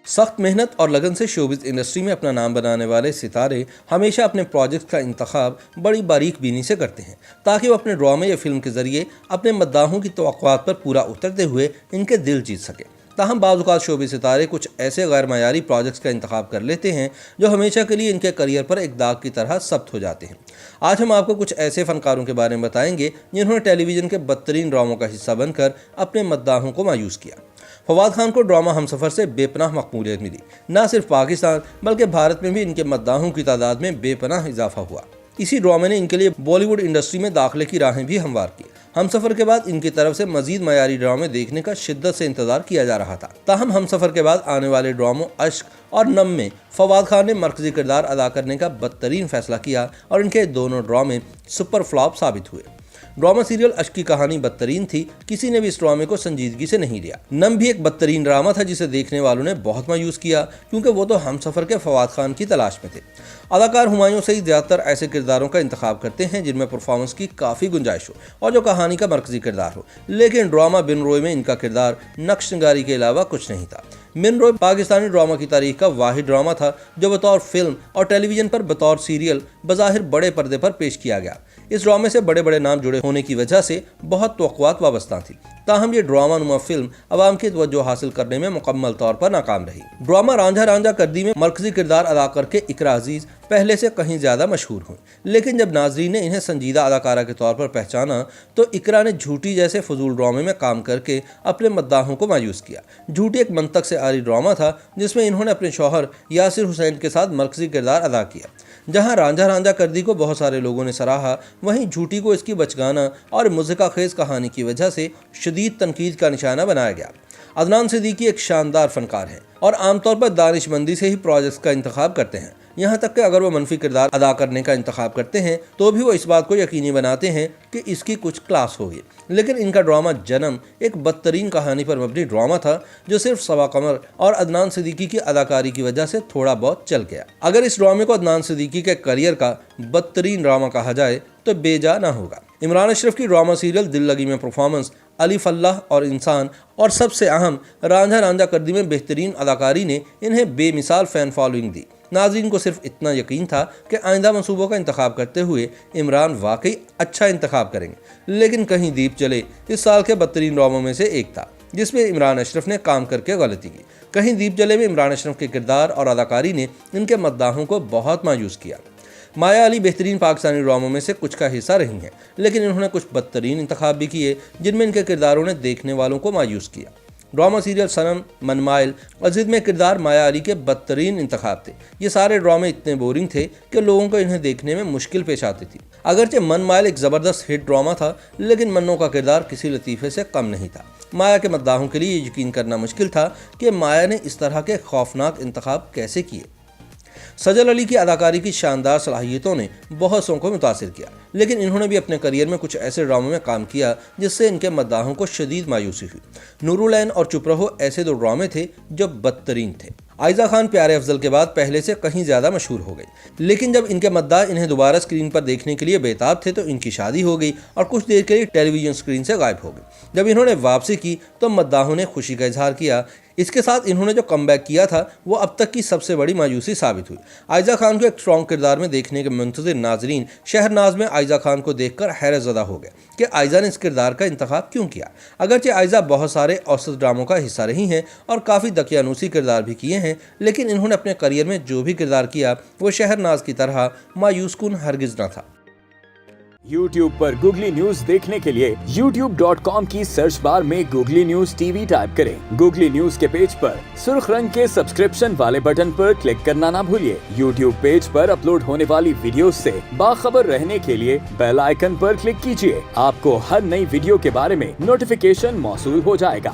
سخت محنت اور لگن سے شوبز انڈسٹری میں اپنا نام بنانے والے ستارے ہمیشہ اپنے پروجیکٹ کا انتخاب بڑی باریک بینی سے کرتے ہیں تاکہ وہ اپنے ڈرامے یا فلم کے ذریعے اپنے مداحوں کی توقعات پر پورا اترتے ہوئے ان کے دل جیت سکیں۔ تاہم بعض اوقات شوبی ستارے کچھ ایسے غیر معیاری پروجیکٹس کا انتخاب کر لیتے ہیں جو ہمیشہ کے لیے ان کے کریئر پر ایک داغ کی طرح ثبت ہو جاتے ہیں۔ آج ہم آپ کو کچھ ایسے فنکاروں کے بارے میں بتائیں گے جنہوں نے ٹیلی ویژن کے بدترین ڈراموں کا حصہ بن کر اپنے مداحوں کو مایوس کیا۔ فواد خان کو ڈرامہ ہمسفر سے بے پناہ مقبولیت ملی۔ نہ صرف پاکستان بلکہ بھارت میں بھی ان کے مداحوں کی تعداد میں بے پناہ اضافہ ہوا۔ اسی ڈرامے نے ان کے لیے بالی ووڈ انڈسٹری میں داخلے کی راہیں بھی ہموار کی۔ ہمسفر کے بعد ان کی طرف سے مزید معیاری ڈرامے دیکھنے کا شدت سے انتظار کیا جا رہا تھا۔ تاہم ہمسفر کے بعد آنے والے ڈراموں عشق اور نم میں فواد خان نے مرکزی کردار ادا کرنے کا بدترین فیصلہ کیا اور ان کے دونوں ڈرامے سپر فلاپ ثابت ہوئے۔ ڈرامہ سیریل عشق کی کہانی بدترین تھی، کسی نے بھی اس ڈرامے کو سنجیدگی سے نہیں لیا۔ نم بھی ایک بدترین ڈرامہ تھا جسے دیکھنے والوں نے بہت مایوس کیا کیونکہ وہ تو ہمسفر کے فواد خان کی تلاش میں تھے۔ اداکار ہمایوں سعید زیادہ تر ایسے کرداروں کا انتخاب کرتے ہیں جن میں پرفارمنس کی کافی گنجائش ہو اور جو کہانی کا مرکزی کردار ہو، لیکن ڈرامہ بن روئے میں ان کا کردار نقش نگاری کے علاوہ کچھ نہیں تھا۔ بن روئے پاکستانی ڈرامہ کی تاریخ کا واحد ڈرامہ تھا جو بطور فلم اور ٹیلی ویژن پر بطور سیریل بظاہر بڑے پردے پر پیش کیا گیا۔ اس ڈرامے سے بڑے بڑے نام جڑے ہونے کی وجہ سے بہت توقعات وابستہ تھیں، تاہم یہ ڈرامہ نما فلم عوام کی توجہ حاصل کرنے میں مکمل طور پر ناکام رہی۔ ڈرامہ رانجھا رانجھا کردی میں مرکزی کردار ادا کر کے اقرا عزیز پہلے سے کہیں زیادہ مشہور ہوئیں، لیکن جب ناظرین نے انہیں سنجیدہ اداکارہ کے طور پر پہچانا تو اقرا نے جھوٹی جیسے فضول ڈرامے میں کام کر کے اپنے مداحوں کو مایوس کیا۔ جھوٹی ایک منطق سے عاری ڈرامہ تھا جس میں انہوں نے اپنے شوہر یاسر حسین کے ساتھ مرکزی کردار ادا کیا۔ جہاں رانجھا رانجھا کردی کو بہت سارے لوگوں نے سراہا، وہیں جھوٹی کو اس کی بچگانہ اور مضحکہ خیز کہانی کی وجہ سے شدید تنقید کا نشانہ بنایا گیا۔ عدنان صدیقی ایک شاندار فنکار ہیں اور عام طور پر دانش مندی سے ہی پروجیکٹس کا انتخاب کرتے ہیں، یہاں تک کہ اگر وہ منفی کردار ادا کرنے کا انتخاب کرتے ہیں تو بھی وہ اس بات کو یقینی بناتے ہیں کہ اس کی کچھ کلاس ہوگی۔ لیکن ان کا ڈرامہ جنم ایک بدترین کہانی پر مبنی ڈرامہ تھا جو صرف صبا قمر اور عدنان صدیقی کی اداکاری کی وجہ سے تھوڑا بہت چل گیا۔ اگر اس ڈرامے کو عدنان صدیقی کے کریئر کا بدترین ڈرامہ کہا جائے تو بے جا نہ ہوگا۔ عمران اشرف کی ڈرامہ سیریل دل لگی میں پرفارمنس، الف اللہ اور انسان اور سب سے اہم رانجھا رانجھا کردی میں بہترین اداکاری نے انہیں بے مثال فین فالوئنگ دی۔ ناظرین کو صرف اتنا یقین تھا کہ آئندہ منصوبوں کا انتخاب کرتے ہوئے عمران واقعی اچھا انتخاب کریں گے، لیکن کہیں دیپ جلے اس سال کے بدترین ڈراموں میں سے ایک تھا جس میں عمران اشرف نے کام کر کے غلطی کی۔ کہیں دیپ جلے میں عمران اشرف کے کردار اور اداکاری نے ان کے مداحوں کو بہت مایوس کیا۔ مایا علی بہترین پاکستانی ڈراموں میں سے کچھ کا حصہ رہی ہیں، لیکن انہوں نے کچھ بدترین انتخاب بھی کیے جن میں ان کے کرداروں نے دیکھنے والوں کو مایوس کیا۔ ڈرامہ سیریل صنم، منمائل اور ضد میں کردار مایا علی کے بدترین انتخاب تھے۔ یہ سارے ڈرامے اتنے بورنگ تھے کہ لوگوں کو انہیں دیکھنے میں مشکل پیش آتی تھی۔ اگرچہ منمائل ایک زبردست ہٹ ڈرامہ تھا، لیکن منو کا کردار کسی لطیفے سے کم نہیں تھا۔ مایا کے مداحوں کے لیے یہ یقین کرنا مشکل تھا کہ مایا نے اس طرح کے خوفناک انتخاب کیسے کیے۔ سجل علی کی اداکاری کی شاندار صلاحیتوں نے بہت سو کو متاثر کیا، لیکن انہوں نے بھی اپنے کریئر میں کچھ ایسے ڈراموں میں کام کیا جس سے ان کے مداحوں کو شدید مایوسی ہوئی۔ نور العین اور چپ رہو ایسے دو ڈرامے تھے جو بدترین تھے۔ عائزہ خان پیارے افضل کے بعد پہلے سے کہیں زیادہ مشہور ہو گئی، لیکن جب ان کے مداح انہیں دوبارہ اسکرین پر دیکھنے کے لیے بےتاب تھے تو ان کی شادی ہو گئی اور کچھ دیر کے لیے ٹیلی ویژن اسکرین سے غائب ہو گئی۔ جب انہوں نے واپسی کی تو مداحوں نے خوشی کا اظہار کیا۔ اس کے ساتھ انہوں نے جو کم بیک کیا تھا وہ اب تک کی سب سے بڑی مایوسی ثابت ہوئی۔ عائزہ خان کو ایک اسٹرانگ کردار میں دیکھنے کے منتظر ناظرین شہرناز میں عائزہ خان کو دیکھ کر حیرت زدہ ہو گئے کہ عائزہ نے اس کردار کا انتخاب کیوں کیا۔ اگرچہ عائزہ بہت سارے اوسط ڈراموں کا حصہ رہی ہیں اور کافی دقیانوسی کردار بھی کیے ہیں، لیکن انہوں نے اپنے کریئر میں جو بھی کردار کیا وہ شہرناز کی طرح مایوس کن ہرگز نہ تھا۔ YouTube پر گوگلی نیوز دیکھنے کے لیے youtube.com کی سرچ بار میں googly news T V type کریں۔ گوگلی نیوز کے پیج پر سرخ رنگ کے سبسکرپشن والے بٹن پر کلک کرنا نہ بھولیے۔ YouTube پیج پر اپلوڈ ہونے والی ویڈیوز سے باخبر رہنے کے لیے بیل آئیکن پر کلک کیجیے۔ آپ کو ہر نئی ویڈیو کے بارے میں نوٹیفیکیشن موصول ہو جائے گا۔